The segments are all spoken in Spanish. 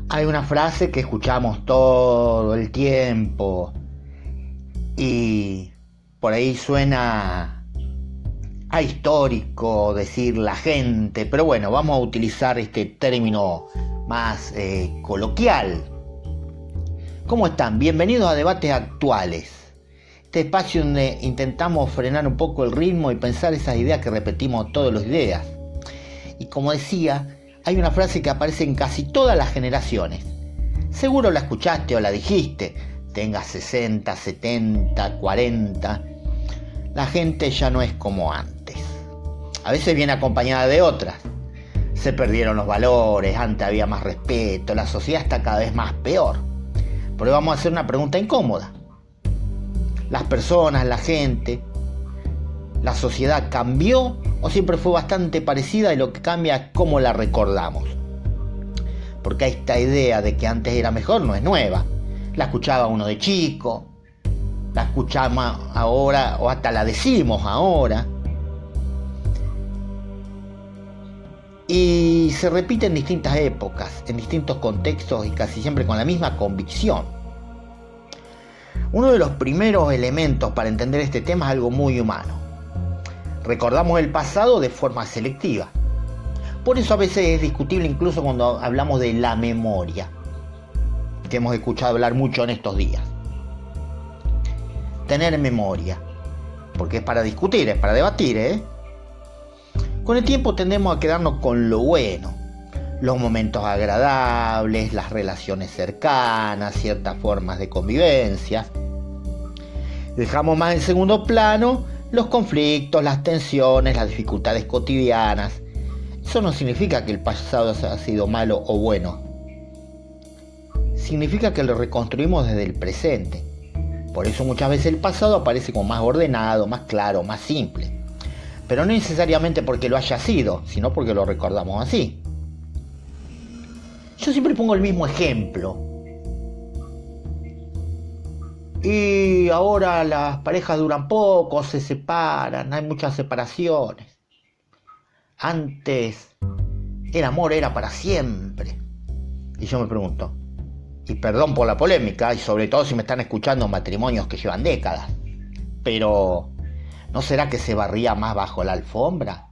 Hay una frase que escuchamos todo el tiempo y por ahí suena a histórico decir la gente, pero bueno, vamos a utilizar este término más coloquial. ¿Cómo están? Bienvenidos a Debates Actuales, este espacio donde intentamos frenar un poco el ritmo y pensar esas ideas que repetimos todos los días. Y como decía, hay una frase que aparece en casi todas las generaciones. Seguro la escuchaste o la dijiste, tengas 60, 70, 40. La gente ya no es como antes. A veces viene acompañada de otras. Se perdieron los valores, antes había más respeto, la sociedad está cada vez más peor. Pero vamos a hacer una pregunta incómoda. ¿Las personas, la gente, la sociedad cambió o siempre fue bastante parecida y lo que cambia es cómo la recordamos? Porque esta idea de que antes era mejor no es nueva. La escuchaba uno de chico, la escuchamos ahora o hasta la decimos ahora. Y se repite en distintas épocas, en distintos contextos y casi siempre con la misma convicción. Uno de los primeros elementos para entender este tema es algo muy humano. Recordamos el pasado de forma selectiva. Por eso a veces es discutible incluso cuando hablamos de la memoria, que hemos escuchado hablar mucho en estos días. Tener memoria, porque es para discutir, es para debatir, ¿eh? Con el tiempo tendemos a quedarnos con lo bueno, los momentos agradables, las relaciones cercanas, ciertas formas de convivencia. Dejamos más en segundo plano los conflictos, las tensiones, las dificultades cotidianas. Eso no significa que el pasado haya sido malo o bueno. Significa que lo reconstruimos desde el presente. Por eso muchas veces el pasado aparece como más ordenado, más claro, más simple. Pero no necesariamente porque lo haya sido, sino porque lo recordamos así. Yo siempre pongo el mismo ejemplo. Y ahora las parejas duran poco, se separan, hay muchas separaciones. Antes el amor era para siempre. Y yo me pregunto, y perdón por la polémica, y sobre todo si me están escuchando matrimonios que llevan décadas, pero ¿no será que se barría más bajo la alfombra?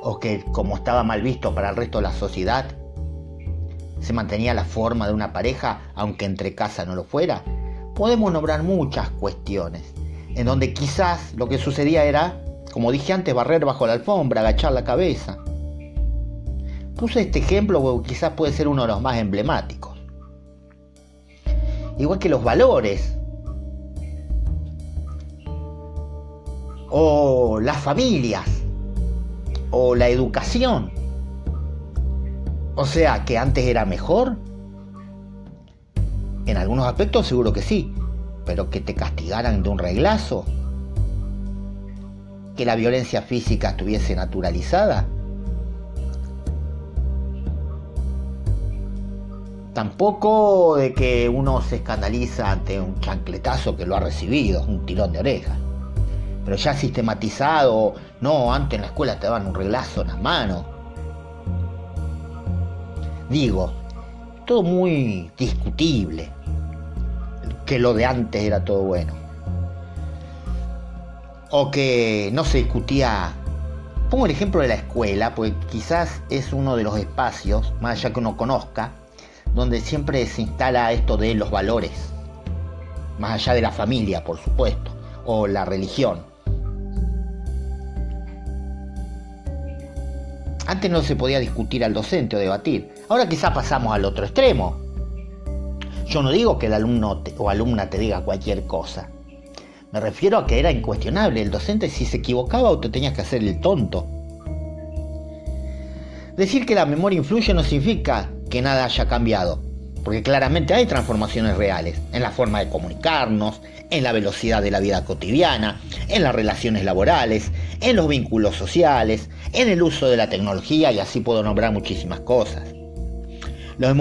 ¿O que, como estaba mal visto para el resto de la sociedad, se mantenía la forma de una pareja aunque entre casa no lo fuera? Podemos nombrar muchas cuestiones en donde quizás lo que sucedía era, como dije antes, barrer bajo la alfombra, agachar la cabeza. Puse este ejemplo porque quizás puede ser uno de los más emblemáticos. Igual que los valores o las familias o la educación. O sea, que antes era mejor. En algunos aspectos seguro que sí, pero que te castigaran de un reglazo, que la violencia física estuviese naturalizada, tampoco de que uno se escandaliza ante un chancletazo que lo ha recibido, un tirón de oreja, pero ya sistematizado, no, antes en la escuela te daban un reglazo en las manos. Digo, todo muy discutible, que lo de antes era todo bueno. O que no se discutía. Pongo el ejemplo de la escuela, porque quizás es uno de los espacios, más allá que uno conozca, donde siempre se instala esto de los valores, más allá de la familia, por supuesto, o la religión. Antes no se podía discutir al docente o debatir. Ahora quizás pasamos al otro extremo. Yo no digo que el alumno o alumna te diga cualquier cosa. Me refiero a que era incuestionable. El docente, si se equivocaba, o te tenías que hacer el tonto. Decir que la memoria influye no significa que nada haya cambiado, porque claramente hay transformaciones reales en la forma de comunicarnos, en la velocidad de la vida cotidiana, en las relaciones laborales, en los vínculos sociales, en el uso de la tecnología, y así puedo nombrar muchísimas cosas. No es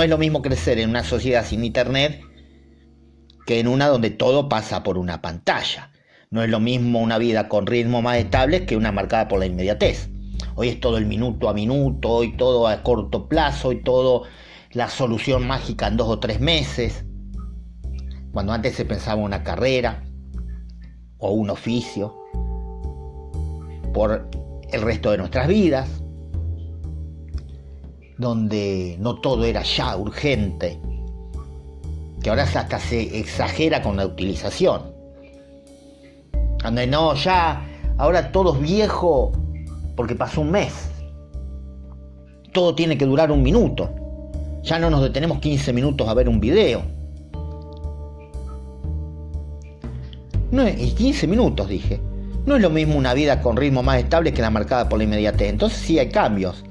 lo mismo crecer en una sociedad sin internet que en una donde todo pasa por una pantalla. No es lo mismo una vida con ritmo más estable que una marcada por la inmediatez. Hoy es todo el minuto a minuto, hoy todo a corto plazo, hoy todo la solución mágica en 2 o 3 meses. Cuando antes se pensaba una carrera o un oficio por el resto de nuestras vidas, donde no todo era ya urgente, que ahora hasta se exagera con la utilización. Donde no, ya, ahora todo es viejo porque pasó un mes. Todo tiene que durar 1 minuto. Ya no nos detenemos 15 minutos a ver un video. No, y 15 minutos dije. No es lo mismo una vida con ritmo más estable que la marcada por la inmediatez. Entonces sí hay cambios.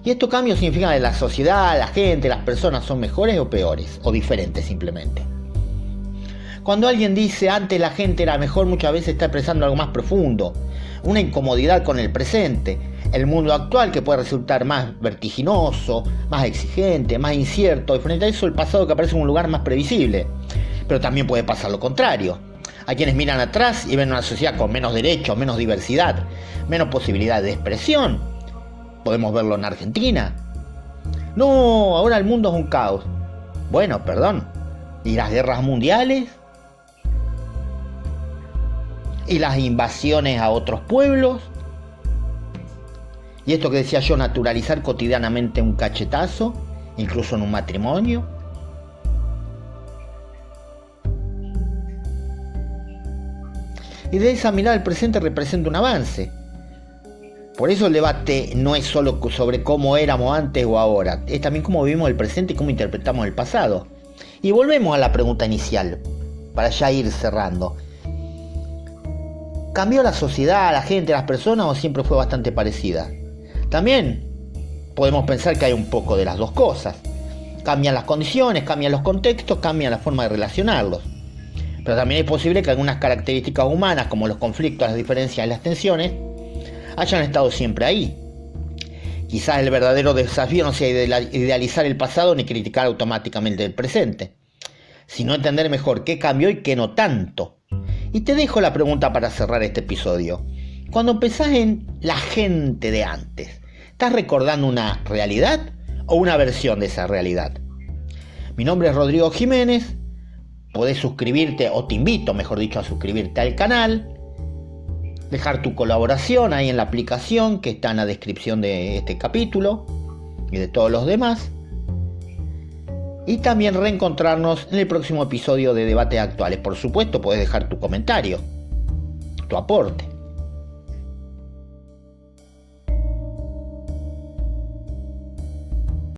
Y estos cambios significan que la sociedad, la gente, las personas son mejores o peores, o diferentes simplemente. Cuando alguien dice antes la gente era mejor, muchas veces está expresando algo más profundo, una incomodidad con el presente, el mundo actual que puede resultar más vertiginoso, más exigente, más incierto, y frente a eso el pasado que aparece en un lugar más previsible. Pero también puede pasar lo contrario. Hay quienes miran atrás y ven una sociedad con menos derechos, menos diversidad, menos posibilidad de expresión. Podemos verlo en Argentina. No, ahora el mundo es un caos. Bueno, perdón. ¿Y las guerras mundiales? ¿Y las invasiones a otros pueblos? ¿Y esto que decía yo, naturalizar cotidianamente un cachetazo, incluso en un matrimonio? Y de esa mirada el presente representa un avance. Por eso el debate no es solo sobre cómo éramos antes o ahora, es también cómo vivimos el presente y cómo interpretamos el pasado. Y volvemos a la pregunta inicial, para ya ir cerrando. ¿Cambió la sociedad, la gente, las personas o siempre fue bastante parecida? También podemos pensar que hay un poco de las dos cosas. Cambian las condiciones, cambian los contextos, cambian la forma de relacionarlos. Pero también es posible que algunas características humanas, como los conflictos, las diferencias y las tensiones, hayan estado siempre ahí. Quizás el verdadero desafío no sea idealizar el pasado ni criticar automáticamente el presente, sino entender mejor qué cambió y qué no tanto. Y te dejo la pregunta para cerrar este episodio. Cuando pensás en la gente de antes, ¿estás recordando una realidad o una versión de esa realidad? Mi nombre es Rodrigo Jiménez. Podés suscribirte, o te invito, mejor dicho, a suscribirte al canal. Dejar tu colaboración ahí en la aplicación que está en la descripción de este capítulo y de todos los demás. Y también reencontrarnos en el próximo episodio de Debates Actuales. Por supuesto, podés dejar tu comentario, tu aporte.